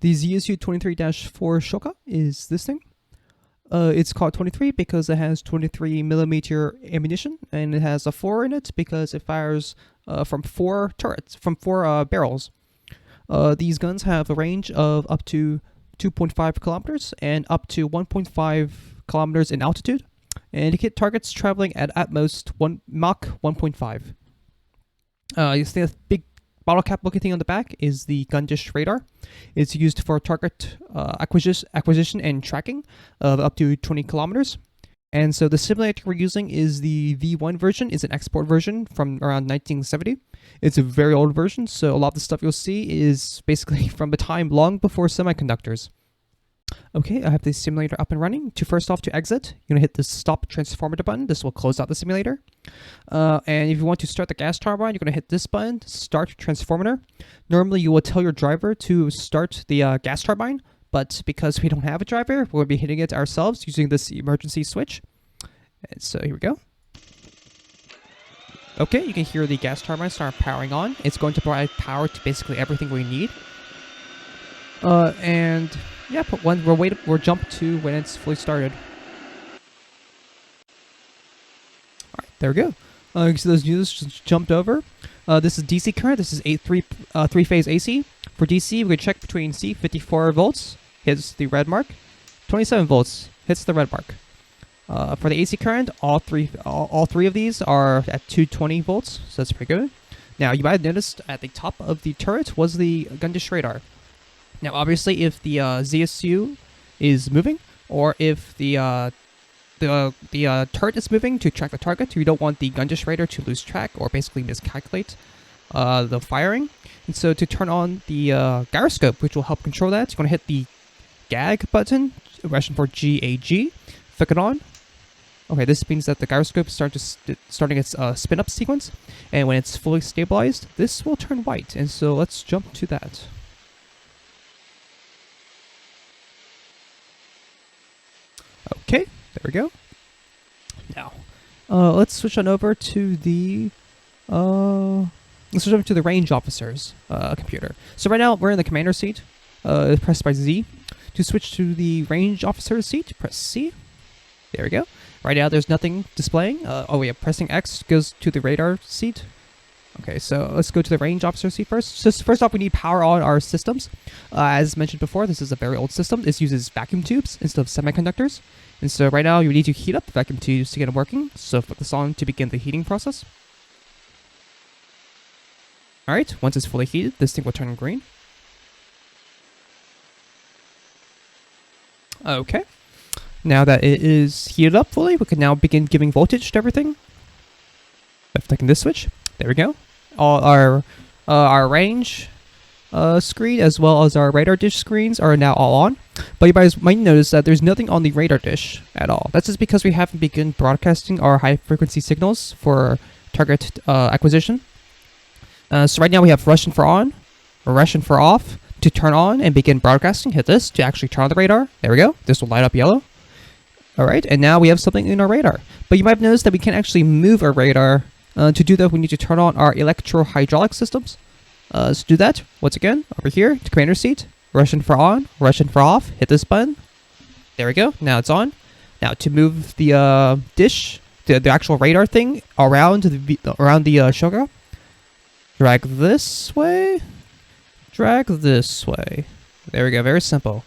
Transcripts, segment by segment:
The ZSU 23-4 Shilka is this thing. It's called 23 because it has 23 millimeter ammunition, and it has a 4 in it because it fires from 4 turrets, from 4 barrels. These guns have a range of up to 2.5 kilometers and up to 1.5 kilometers in altitude, and it hit targets traveling at most Mach 1.5. You see that big bottle cap looking thing on the back is the gun dish radar. It's used for target acquisition and tracking of up to 20 kilometers. And so the simulator we're using is the V1 version. It's an export version from around 1970. It's a very old version, so a lot of the stuff you'll see is basically from a time long before semiconductors. Okay, I have the simulator up and running. First off, to exit, you're going to hit the stop transformator button. This will close out the simulator. And if you want to start the gas turbine, you're going to hit this button, start transformator. Normally, you will tell your driver to start the gas turbine, but because we don't have a driver, we're going to be hitting it ourselves using this emergency switch. And so here we go. Okay, you can hear the gas turbine start powering on. It's going to provide power to basically everything we need. And yeah, but when we're jumped to when it's fully started. All right, there we go. So those units just jumped over. This is DC current. This is three-phase AC. For DC, we can check between C, 54 volts, hits the red mark. 27 volts hits the red mark. For the AC current, all three of these are at 220 volts, so that's pretty good. Now, you might have noticed at the top of the turret was the gun dish radar. Now, obviously, if the ZSU is moving, or if the turret is moving to track the target, you don't want the gun dish radar to lose track or basically miscalculate the firing. And so to turn on the gyroscope, which will help control that, you're going to hit the GAG button, Russian for GAG, flick it on. Okay, this means that the gyroscope is starting its spin-up sequence, and when it's fully stabilized, this will turn white. And so let's jump to that. Okay, there we go. Now, let's switch on over to the range officer's computer. So right now we're in the commander seat. Press by Z. To switch to the range officer's seat, press C. There we go. Right now there's nothing displaying. Pressing X goes to the radar seat. Okay, so let's go to the range officer seat first. So first off, we need power on our systems. As mentioned before, this is a very old system. This uses vacuum tubes instead of semiconductors. And so right now you need to heat up the vacuum tubes to get it working. So flick this on to begin the heating process. Alright, once it's fully heated, this thing will turn green. Okay. Now that it is heated up fully, we can now begin giving voltage to everything. By flicking this switch. There we go. All our range screen as well as our radar dish screens are now all on. But you guys might notice that there's nothing on the radar dish at all. That's just because we haven't begun broadcasting our high frequency signals for target acquisition. So right now we have Russian for on, Russian for off. To turn on and begin broadcasting, hit this to actually turn on the radar. There we go. This will light up yellow. Alright, and now we have something in our radar. But you might have noticed that we can't actually move our radar. To do that, we need to turn on our electro-hydraulic systems. So do that, once again, over here, to commander seat. Russian for on, Russian for off. Hit this button. There we go. Now it's on. Now to move the dish, the actual radar thing around the Shilka, drag this way. Drag this way. There we go. Very simple.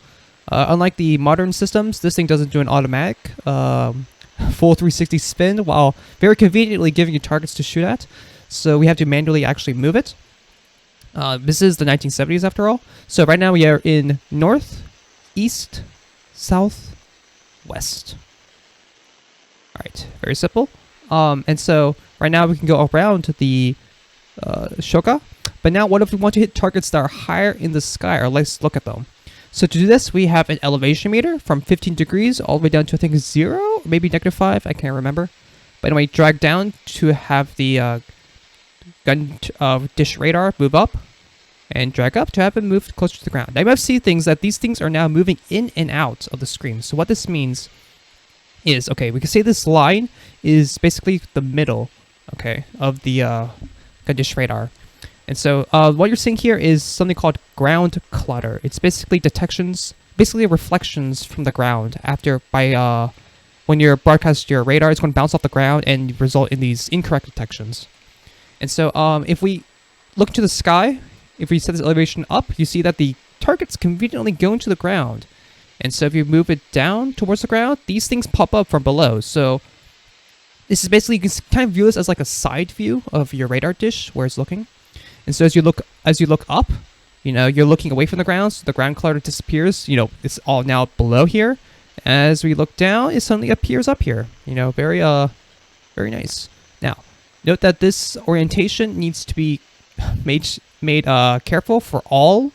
Unlike the modern systems, this thing doesn't do an automatic full 360 spin while very conveniently giving you targets to shoot at. So we have to manually actually move it. This is the 1970s after all. So right now we are in north, east, south, west. Alright, very simple. And so right now we can go around the Shilka. But now what if we want to hit targets that are higher in the sky, or let's look at them. So to do this, we have an elevation meter from 15 degrees all the way down to I think 0, or maybe -5, I can't remember. But anyway, drag down to have the gun dish radar move up, and drag up to have it move closer to the ground. Now you might see things that these things are now moving in and out of the screen. So what this means is, okay, we can say this line is basically the middle, okay, of the gun dish radar. And so what you're seeing here is something called ground clutter. It's basically reflections from the ground when you broadcast your radar, it's going to bounce off the ground and result in these incorrect detections. And so if we look to the sky, if we set this elevation up, you see that the target's conveniently going to the ground. And so if you move it down towards the ground, these things pop up from below. So this is basically, you can kind of view this as like a side view of your radar dish where it's looking. And so as you look up, you're looking away from the ground, so the ground clutter disappears. It's all now below here. As we look down, it suddenly appears up here. Very very nice. Now, note that this orientation needs to be made careful for all.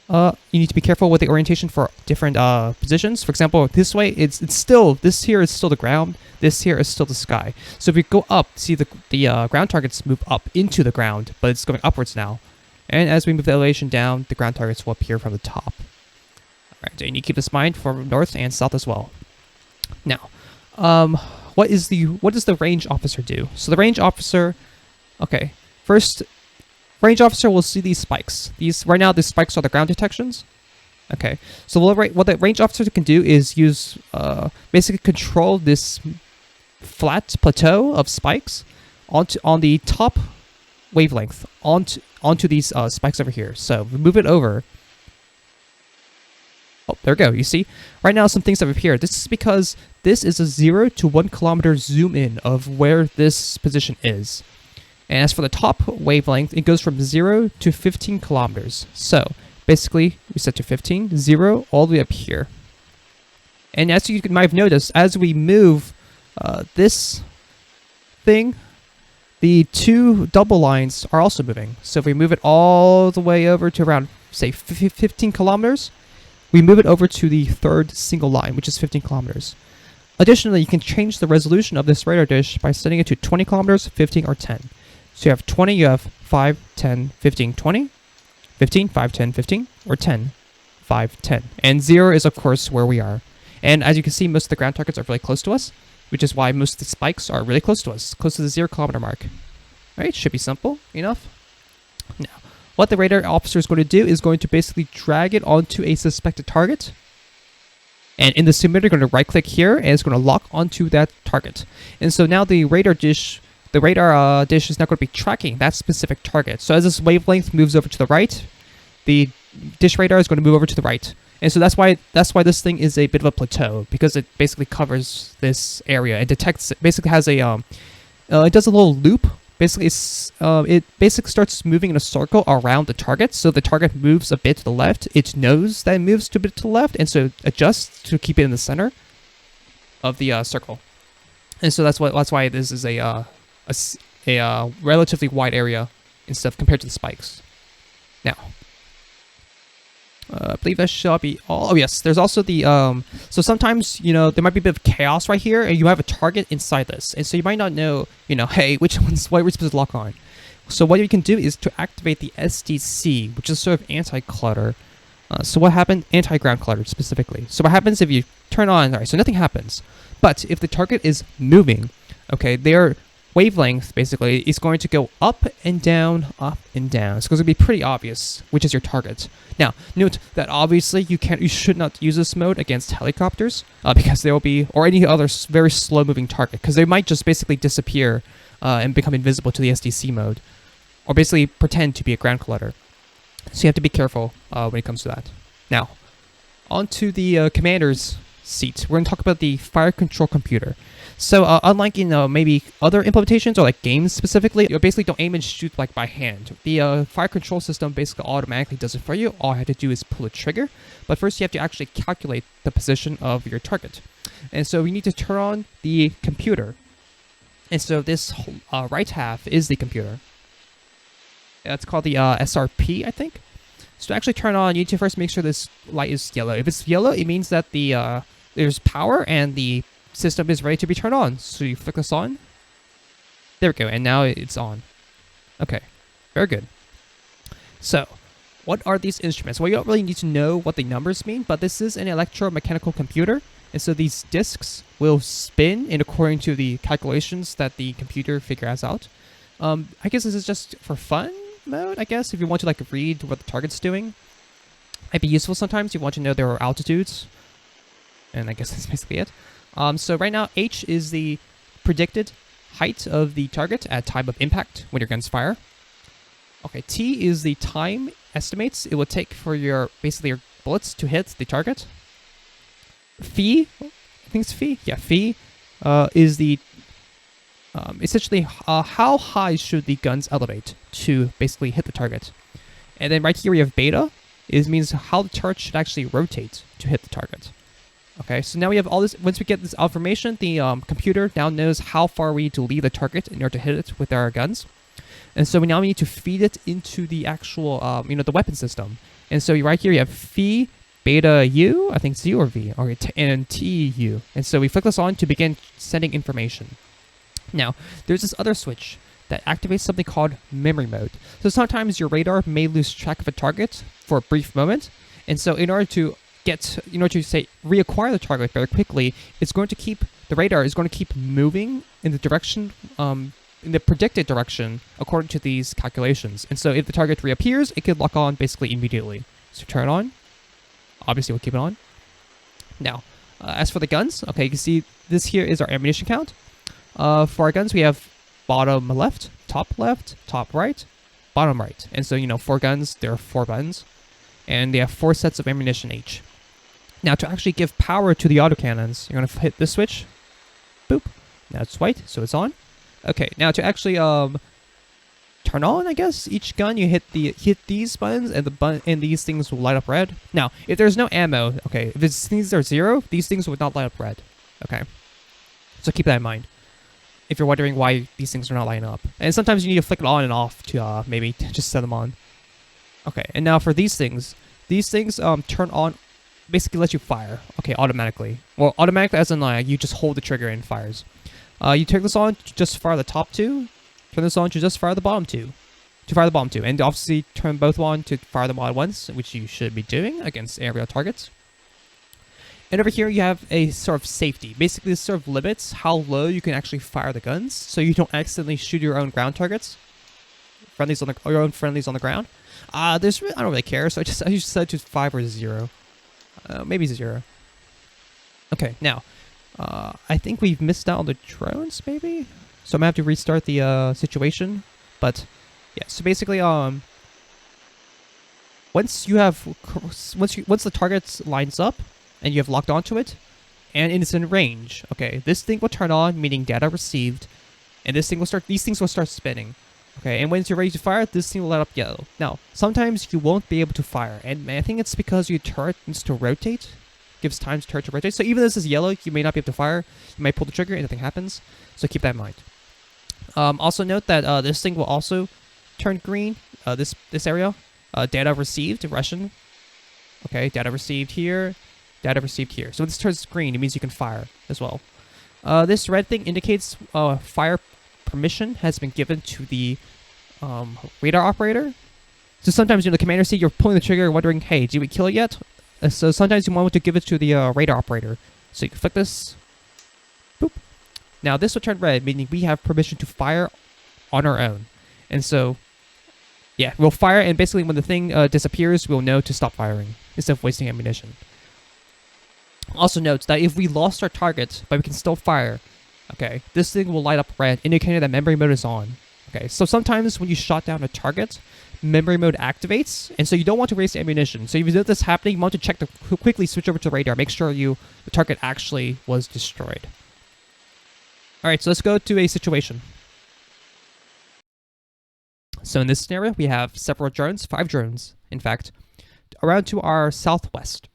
You need to be careful with the orientation for different positions. For example, this way, this here is still the ground. This here is still the sky. So if we go up, see the ground targets move up into the ground, but it's going upwards now. And as we move the elevation down, the ground targets will appear from the top. All right, so you need to keep this in mind for north and south as well. Now, what does the range officer do? So the range officer, okay, first, range officer will see these spikes. Right now, these spikes are the ground detections. Okay, so what the range officer can do is use basically control this flat plateau of spikes on the top wavelength onto these spikes over here. So we move it over. Oh, there we go. You see, right now some things have appeared. This is because this is a 0 to 1 kilometer zoom in of where this position is. And as for the top wavelength, it goes from 0 to 15 kilometers. So basically, we set to 15, 0, all the way up here. And as you might have noticed, as we move this thing, the two double lines are also moving. So if we move it all the way over to around, say, 15 kilometers, we move it over to the third single line, which is 15 kilometers. Additionally, you can change the resolution of this radar dish by setting it to 20 kilometers, 15, or 10. So you have 20, you have 5, 10, 15, 20, 15, 5, 10, 15, or 10, 5, 10. And 0 is, of course, where we are. And as you can see, most of the ground targets are really close to us, which is why most of the spikes are really close to us, close to the 0 kilometer mark. All right, should be simple enough. Now, what the radar officer is going to do is going to basically drag it onto a suspected target. And in the simulator, you're going to right-click here, and it's going to lock onto that target. And so now the radar dish is now going to be tracking that specific target. So as this wavelength moves over to the right, the dish radar is going to move over to the right. And so that's why this thing is a bit of a plateau, because it basically covers this area. It detects, it basically has a, it does a little loop. Basically, it basically starts moving in a circle around the target. So the target moves a bit to the left. It knows that it moves a bit to the left, and so it adjusts to keep it in the center of the circle. And so that's why this is a relatively wide area and stuff compared to the spikes. Now, I believe that shall be all. Oh yes, there's also the so sometimes there might be a bit of chaos right here, and you have a target inside this, and so you might not know hey, what we're supposed to lock on. So what you can do is to activate the SDC, which is sort of anti-clutter. So what happened? Anti-ground clutter specifically. So what happens if you turn on? Alright, so nothing happens, but if the target is moving, okay, their wavelength basically is going to go up and down, up and down. It's going to be pretty obvious which is your target. Now, note that obviously you should not use this mode against helicopters because there will be, or any other very slow-moving target, because they might just basically disappear and become invisible to the SDC mode, or basically pretend to be a ground clutter. So you have to be careful when it comes to that. Now, on to the commander's seat. We're going to talk about the fire control computer. So unlike maybe other implementations or like games specifically, you basically don't aim and shoot like by hand. The fire control system basically automatically does it for you. All you have to do is pull a trigger. But first you have to actually calculate the position of your target. And so we need to turn on the computer. And so this right half is the computer. It's called the SRP, I think. So to actually turn on, you need to first make sure this light is yellow. If it's yellow, it means that there's power and the system is ready to be turned on. So you flick this on. There we go, and now it's on. Okay, very good. So, what are these instruments? Well, you don't really need to know what the numbers mean, but this is an electromechanical computer, and so these discs will spin in according to the calculations that the computer figures out. I guess this is just for fun. mode, I guess, if you want to like read what the target's doing. Might be useful sometimes. You want to know their altitudes. And I guess that's basically it. So right now, H is the predicted height of the target at time of impact when your guns fire. Okay, T is the time estimates it will take for your basically your bullets to hit the target. Phi, I think it's Phi. Yeah, Phi is the essentially how high should the guns elevate to basically hit the target. And then right here we have beta. It means how the turret should actually rotate to hit the target. Okay, so now we have all this. Once we get this information, the computer now knows how far we need to leave the target in order to hit it with our guns. And so we now need to feed it into the actual, the weapon system. And so right here you have phi, beta U, I think it's U or V, or and TU. And so we flick this on to begin sending information. Now, there's this other switch that activates something called memory mode. So sometimes your radar may lose track of a target for a brief moment. And so in order to reacquire the target very quickly, the radar is going to keep moving in the direction, in the predicted direction according to these calculations. And so if the target reappears, it could lock on basically immediately. So turn it on. Obviously, we'll keep it on. Now, as for the guns, okay, you can see this here is our ammunition count. For our guns, we have bottom left, top right, bottom right. And so, 4 guns, there are 4 buttons. And they have 4 sets of ammunition each. Now, to actually give power to the autocannons, you're going to hit this switch. Boop. Now it's white, so it's on. Okay, now to actually turn on, I guess, each gun, you hit these buttons, and these things will light up red. Now, if there's no ammo, okay, if these are 0, these things would not light up red. Okay, so keep that in mind if you're wondering why these things are not lighting up. And sometimes you need to flick it on and off to maybe just set them on. Okay, and now for these things turn on, basically let you fire, okay, automatically. Well, automatically as in like you just hold the trigger and it fires. You turn this on to just fire the top 2. Turn this on to just fire the bottom 2. And obviously turn both on to fire them all at once, which you should be doing against aerial targets. And over here you have a sort of safety. Basically this sort of limits how low you can actually fire the guns, so you don't accidentally shoot your own ground targets. Your own friendlies on the ground. I don't really care, so I just set it to 5 or 0. Maybe 0. Okay, now, I think we've missed out on the drones, maybe? So I'm gonna have to restart the situation. But yeah, so basically, once the target lines up and you have locked onto it, and it's in range, okay, this thing will turn on, meaning data received, and these things will start spinning. Okay, and once you're ready to fire, this thing will light up yellow. Now, sometimes you won't be able to fire, and I think it's because your turret needs to rotate. Gives time to turret to rotate. So even though this is yellow, you may not be able to fire. You might pull the trigger and nothing happens. So keep that in mind. Also note that this thing will also turn green. This area. Data received, Russian. Okay, data received here. Data received here. So when this turns green, it means you can fire as well. This red thing indicates fire permission has been given to the radar operator. So sometimes in the commander seat, you're pulling the trigger wondering, hey, did we kill it yet? So sometimes you want to give it to the radar operator. So you can flick this. Boop. Now this will turn red, meaning we have permission to fire on our own. And so, yeah, we'll fire, and basically when the thing disappears, we'll know to stop firing instead of wasting ammunition. Also note that if we lost our target, but we can still fire, okay, this thing will light up red, indicating that memory mode is on. Okay, so sometimes when you shot down a target, memory mode activates, and so you don't want to waste ammunition. So if you know this happening, you want to check to quickly switch over to radar, make sure the target actually was destroyed. Alright, so let's go to a situation. So in this scenario, we have several drones, 5 drones, in fact, around to our southwest.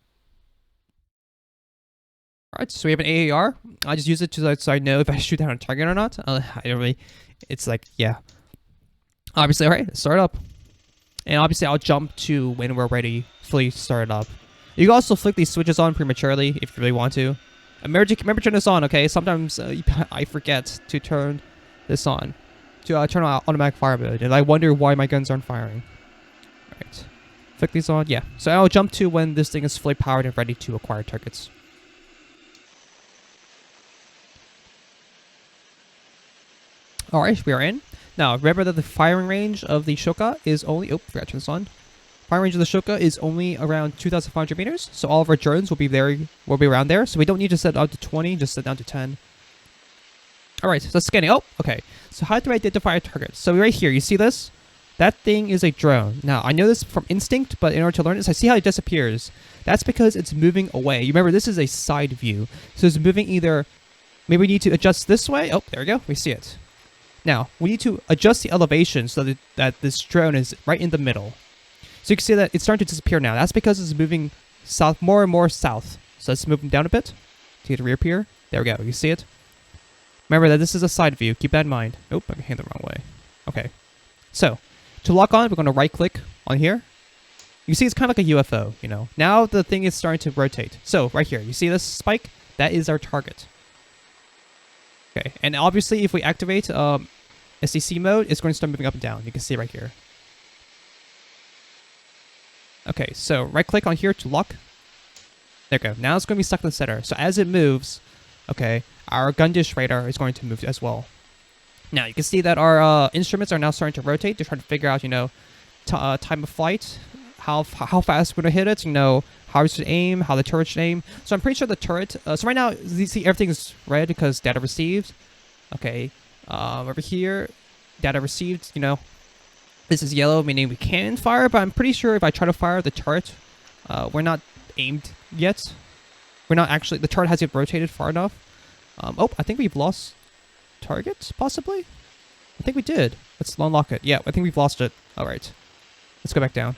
Alright, so we have an AAR. I just use it so I know if I shoot down a target or not. I don't really, it's like, yeah. Obviously, alright, let's start up. And obviously, I'll jump to when we're ready, fully started up. You can also flick these switches on prematurely if you really want to. Remember to turn this on, okay? Sometimes I forget to turn this on. To turn on automatic fire mode, and I wonder why my guns aren't firing. Alright. Flick these on, yeah. So I'll jump to when this thing is fully powered and ready to acquire targets. Alright, we are in. Now, remember that the firing range of the Shilka is only... Oh, forgot to turn this on. Firing range of the Shilka is only around 2,500 meters, so all of our drones will be around there, so we don't need to set out to 20, just set down to 10. Alright, so scanning. Oh, okay. So how do I identify a target? So right here, you see this? That thing is a drone. Now, I know this from instinct, but in order to learn this, I see how it disappears. That's because it's moving away. You remember, this is a side view. So it's moving either... Maybe we need to adjust this way. Oh, there we go. We see it. Now, we need to adjust the elevation so that this drone is right in the middle. So you can see that it's starting to disappear now. That's because it's moving south, more and more south. So let's move them down a bit to get it reappear. There we go. You see it? Remember that this is a side view. Keep that in mind. Nope, I hit the wrong way. Okay. So, to lock on, we're going to right-click on here. You see it's kind of like a UFO, you know. Now the thing is starting to rotate. So, right here, you see this spike? That is our target. Okay, and obviously if we activate SDC mode, it's going to start moving up and down. You can see right here. Okay, so right-click on here to lock. There we go. Now it's going to be stuck in the center. So as it moves, okay, our gun dish radar is going to move as well. Now, you can see that our instruments are now starting to rotate to try to figure out, you know, time of flight, how fast we're going to hit it, you know, how we should aim, how the turret should aim. So I'm pretty sure the turret... so right now, you see everything's red because data received. Okay, over here, data received, you know, this is yellow, meaning we can fire, but I'm pretty sure if I try to fire the turret, we're not aimed yet. We're not actually... The turret hasn't rotated far enough. Oh, I think we've lost... target, possibly? I think we did. Let's unlock it. Yeah, I think we've lost it. Alright. Let's go back down.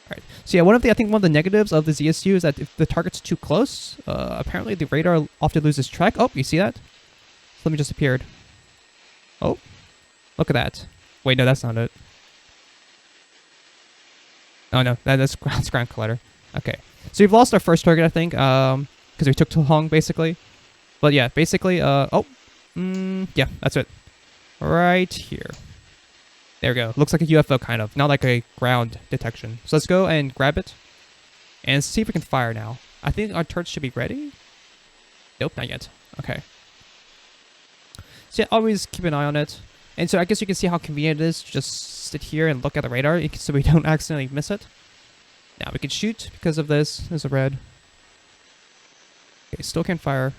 Alright. So yeah, I think one of the negatives of the ZSU is that if the target's too close, apparently the radar often loses track. Oh, you see that? Something just appeared. Oh. Look at that. Wait, no, that's not it. Oh no, that's ground collider. Okay. So we've lost our first target, I think, because we took too long, basically. But yeah, basically, yeah, that's it. Right here. There we go. Looks like a UFO, kind of. Not like a ground detection. So let's go and grab it. And see if we can fire now. I think our turrets should be ready. Nope, not yet. Okay. So yeah, always keep an eye on it. And so I guess you can see how convenient it is to just sit here and look at the radar so we don't accidentally miss it. Now we can shoot because of this. There's a red. Okay, still can't fire.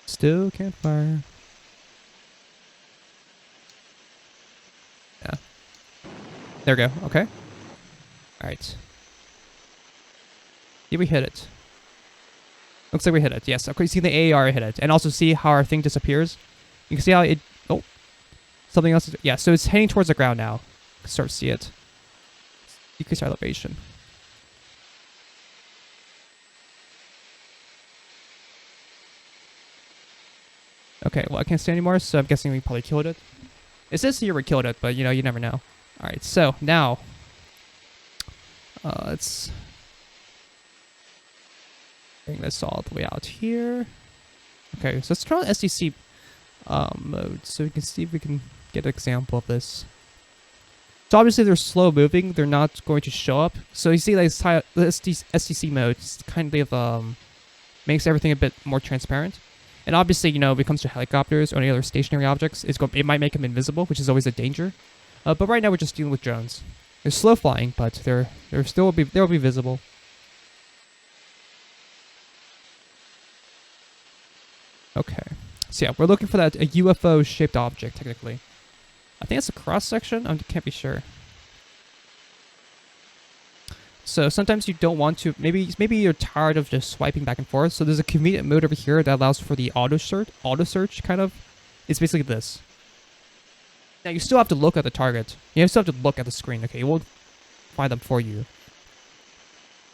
Still can't fire. Yeah. There we go. Okay. Alright. Did we hit it? Looks like we hit it. Yes. Okay, you see the AAR hit it. And also see how our thing disappears. You can see how it... Oh. Something else. Yeah, so it's heading towards the ground now. You can start to see it. Decrease our elevation. Okay, well, I can't see anymore, so I'm guessing we probably killed it. It says here we killed it, but, you know, you never know. Alright, so, now... let's... bring this all the way out here. Okay, so let's try SDC mode, so we can see if we can get an example of this. So obviously they're slow moving, they're not going to show up. So you see like the SDC mode kind of makes everything a bit more transparent. And obviously, you know, when it comes to helicopters or any other stationary objects, it might make them invisible, which is always a danger. But right now we're just dealing with drones. They're slow flying, but they'll be visible. Okay. So yeah, we're looking for a UFO-shaped object, technically. I think it's a cross-section? I can't be sure. So sometimes you don't want to, maybe you're tired of just swiping back and forth. So there's a convenient mode over here that allows for the auto search kind of. It's basically this. Now you still have to look at the target. You still have to look at the screen. Okay, it won't find them for you.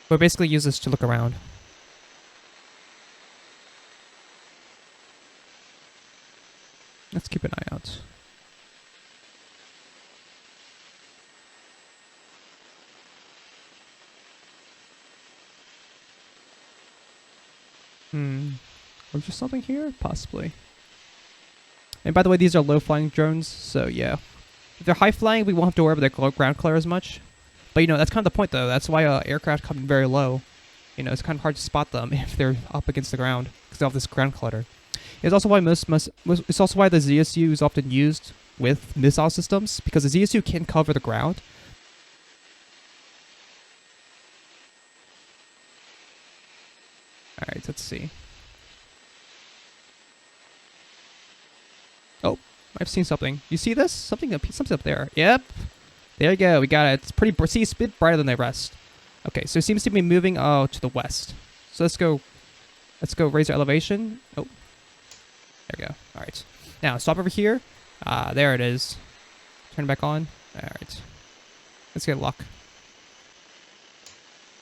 But basically use this to look around. Let's keep an eye out. Was there something here? Possibly. And by the way, these are low-flying drones, so yeah. If they're high-flying, we won't have to worry about their ground clear as much. But you know, that's kind of the point, though. That's why aircraft come very low. You know, it's kind of hard to spot them if they're up against the ground because they have this ground clutter. It's also why it's also why the ZSU is often used with missile systems, because the ZSU can cover the ground. All right, let's see. Oh, I've seen something. You see this? Something up there. Yep. There you go. We got it. It's pretty. See, it's a bit brighter than the rest. Okay, so it seems to be moving to the west. So let's go. Let's go raise our elevation. Oh, there we go. All right. Now stop over here. There it is. Turn it back on. All right. Let's get luck.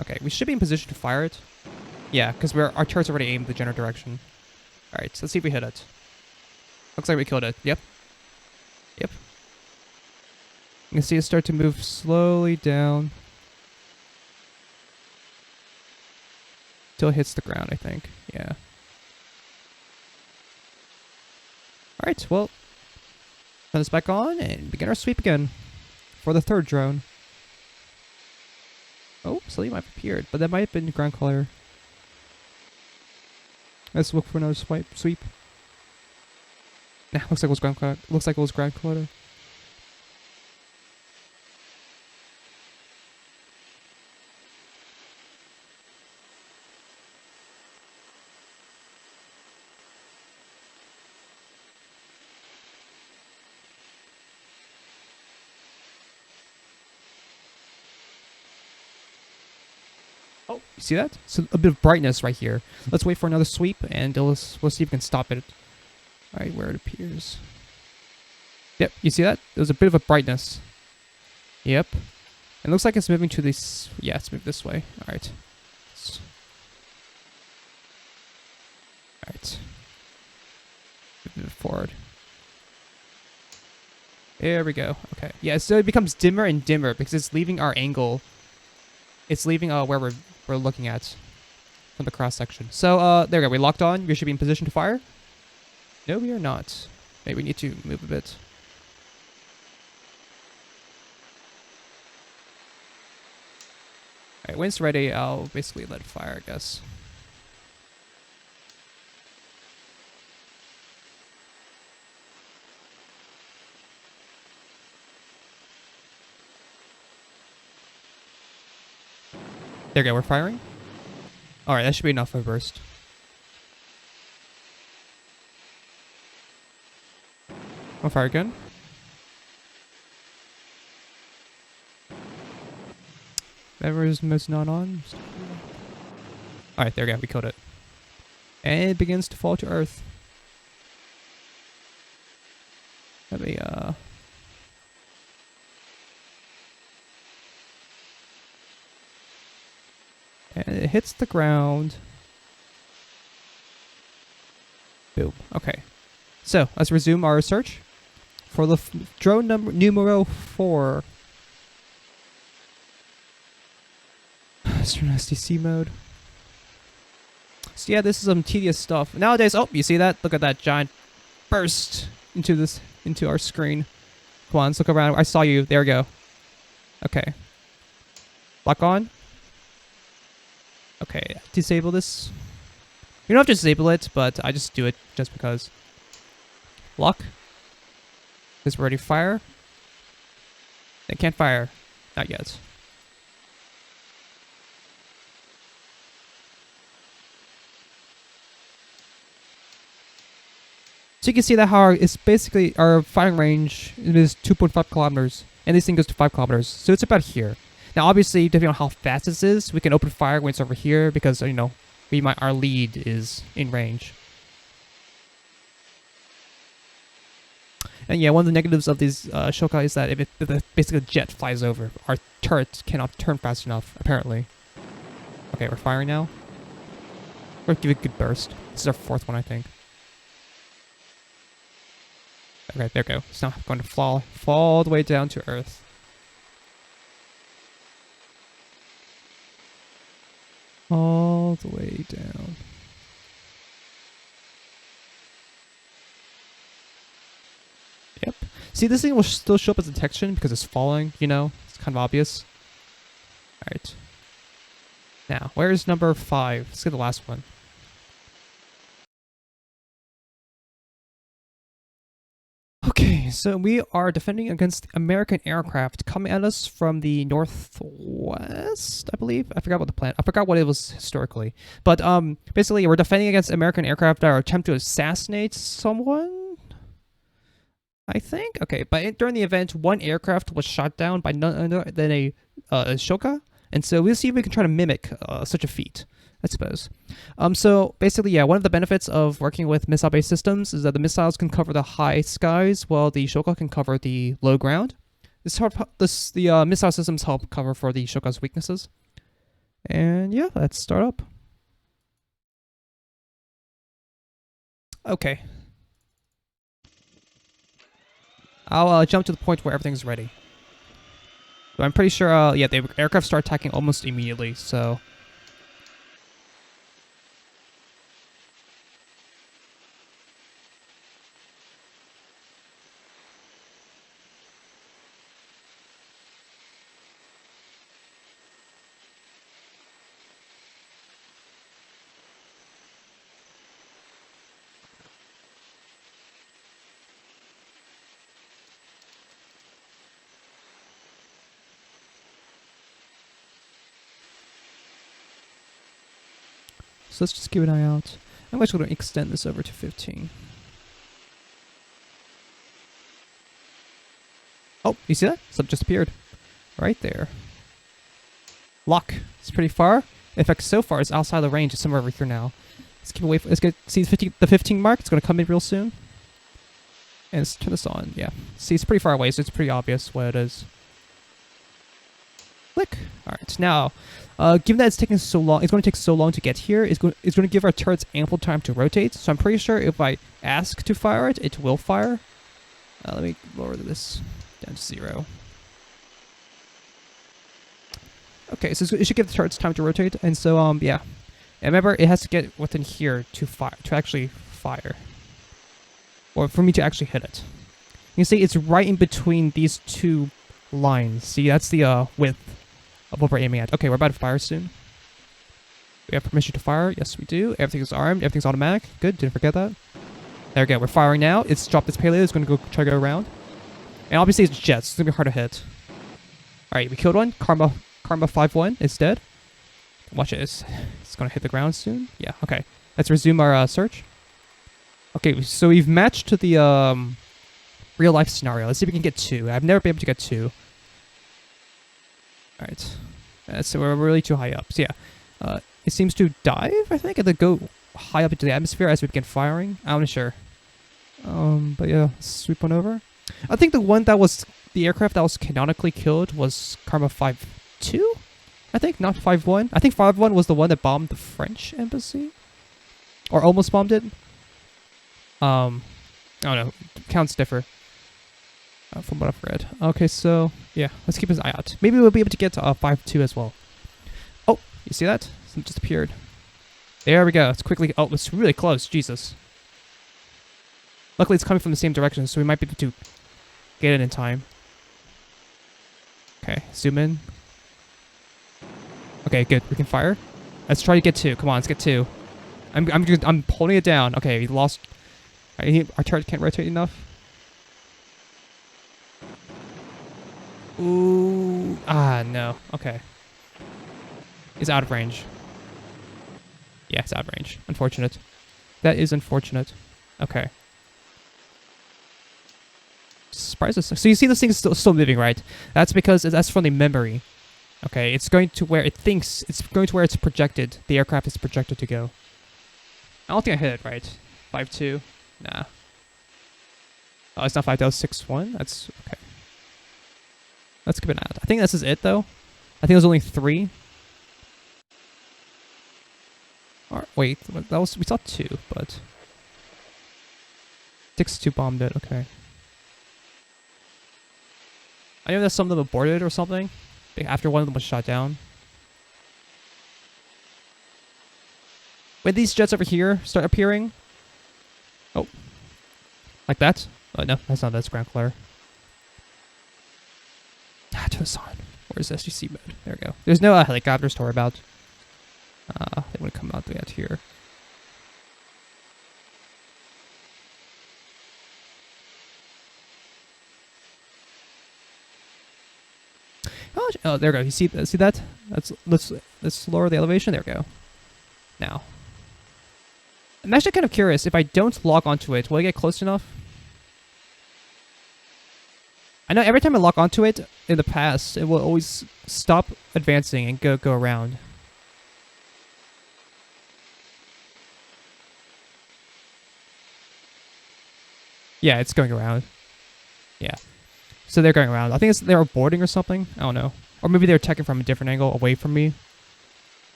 Okay, we should be in position to fire it. Yeah, because our turret's already aimed the general direction. All right, so let's see if we hit it. Looks like we killed it. Yep. Yep. You can see it start to move slowly down. Till it hits the ground, I think. Yeah. Alright, well. Turn this back on and begin our sweep again. For the third drone. Oh, something might have appeared, but that might have been ground color. Let's look for another sweep. Nah, looks like it was ground color. Looks like it was ground color. Oh, you see that? So a bit of brightness right here. Let's wait for another sweep, and we'll see if we can stop it. All right, where it appears. Yep, you see that? There's a bit of a brightness. Yep. It looks like it's moving to this. Yeah, it's moved this way. All right. All right. Move it forward. There we go. Okay. Yeah, so it becomes dimmer and dimmer because it's leaving our angle. It's leaving where we're looking at from the cross section. So there we go. We locked on. We should be in position to fire. No, we are not. Maybe we need to move a bit. Alright, when it's ready, I'll basically let it fire, I guess. There we go, we're firing. Alright, that should be enough for a burst. I'll fire again. Memories is not on. Alright, there we go, we killed it. And it begins to fall to earth. Let me, and it hits the ground. Boom. Okay. So, let's resume our search for the drone numero 4. Turn SDC mode. So yeah, this is some tedious stuff. Nowadays, oh, you see that? Look at that giant burst into our screen. Come on, let's look around. I saw you. There we go. Okay. Lock on. Okay, disable this. You don't have to disable it, but I just do it just because. Lock. Is ready to fire. They can't fire. Not yet. So you can see that how it's basically our firing range is 2.5 kilometers, and this thing goes to 5 kilometers. So it's about here. Now, obviously, depending on how fast this is, we can open fire when it's over here because you know our lead is in range. And yeah, one of the negatives of these Shilka is that if basically a jet flies over, our turret cannot turn fast enough. Apparently. Okay, we're firing now. We're gonna give it a good burst. This is our 4th one, I think. Okay, there we go. It's now going to fall all the way down to Earth. All the way down. Yep. See, this thing will still show up as detection because it's falling, you know? It's kind of obvious. Alright. Now, where's number 5? Let's get the last one. Okay, so we are defending against American aircraft coming at us from the northwest, I believe. I forgot what the plan. I forgot what it was historically. But basically, we're defending against American aircraft that are attempting to assassinate someone, I think. Okay, but during the event, one aircraft was shot down by none other than a Shilka, and so we'll see if we can try to mimic such a feat, I suppose. So basically, yeah, one of the benefits of working with missile-based systems is that the missiles can cover the high skies, while the Shilka can cover the low ground. The missile systems help cover for the Shilka's weaknesses. And yeah, let's start up. Okay. I'll jump to the point where everything's ready. So I'm pretty sure, yeah, the aircraft start attacking almost immediately, so... So let's just keep an eye out. I'm actually going to extend this over to 15. Oh, you see that? Something just appeared. Right there. Lock. It's pretty far. In fact, so far it's outside the range. It's somewhere over here now. Let's keep away. Let's get see the 15 mark. It's going to come in real soon. And let's turn this on. Yeah. See, it's pretty far away, so it's pretty obvious what it is. Click. All right. Now, given that it's taking so long, it's going to take so long to get here. It's going to give our turrets ample time to rotate. So I'm pretty sure if I ask to fire it, it will fire. Let me lower this down to 0. Okay, so it should give the turrets time to rotate, and so yeah. And remember, it has to get within here to actually fire, or for me to actually hit it. You can see it's right in between these two lines. See, that's the width of what we're aiming at. Okay, we're about to fire soon. We have permission to fire. Yes, we do. Everything is armed. Everything's automatic. Good. Didn't forget that. There we go. We're firing now. It's dropped its payload. It's going to try to go around. And obviously it's jets. It's going to be hard to hit. All right, we killed one. Karma 5-1 is dead. Watch it. It's going to hit the ground soon. Yeah, okay. Let's resume our search. Okay, so we've matched to the real-life scenario. Let's see if we can get 2. I've never been able to get 2. All right. So we're really too high up. So yeah, it seems to dive, I think, and then go high up into the atmosphere as we begin firing. I'm not sure. But yeah, sweep on over. I think the one that was the aircraft that was canonically killed was Karma 5-2. I think, not 5-1. I think 5-1 was the one that bombed the French embassy, or almost bombed it. I don't know. Counts differ. From what I've read. Okay, so yeah, let's keep an eye out. Maybe we'll be able to get to 5-2 as well. Oh, you see that? Something just appeared. There we go. It's quickly. Oh, it's really close. Jesus. Luckily, it's coming from the same direction, so we might be able to get it in time. Okay, zoom in. Okay, good. We can fire. Let's try to get 2. Come on, let's get 2. I'm holding it down. Okay, we lost. Our turret can't rotate enough. Ooh. Ah, no. Okay. It's out of range. Yeah, it's out of range. Unfortunate. That is unfortunate. Okay. Surprise us. So you see this thing is still moving, right? That's because that's from the memory. Okay, it's going to where it thinks, it's going to where it's projected, the aircraft is projected to go. I don't think I hit it right. 5-2? Nah. Oh, it's not 5, that was 6-1? That's, okay. Let's keep an eye out. I think this is it, though. I think it was only 3. Or, wait, that was, we saw 2, but... 6-2 bombed it, okay. I know that some of them aborted or something after one of them was shot down. When these jets over here start appearing... Oh. Like that? Oh, no, that's not. That's ground clear. Ah, turn this on. Where's SGC mode? There we go. There's no helicopters to worry about. They want to come out yet here. Oh, there we go. You see that? Let's lower the elevation. There we go. Now, I'm actually kind of curious. If I don't lock onto it, will I get close enough? I know every time I lock onto it in the past, it will always stop advancing and go around. Yeah, it's going around. Yeah. So they're going around. I think they're boarding or something. I don't know. Or maybe they're attacking from a different angle away from me.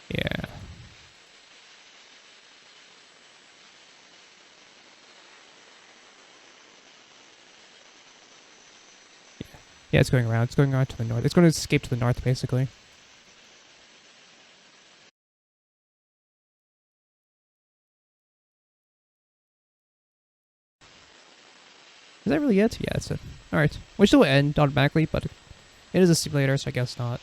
Yeah. Yeah, it's going around. It's going around to the north. It's going to escape to the north, basically. Is that really it? Yeah, that's it. Alright. Which will end automatically, but it is a simulator, so I guess not.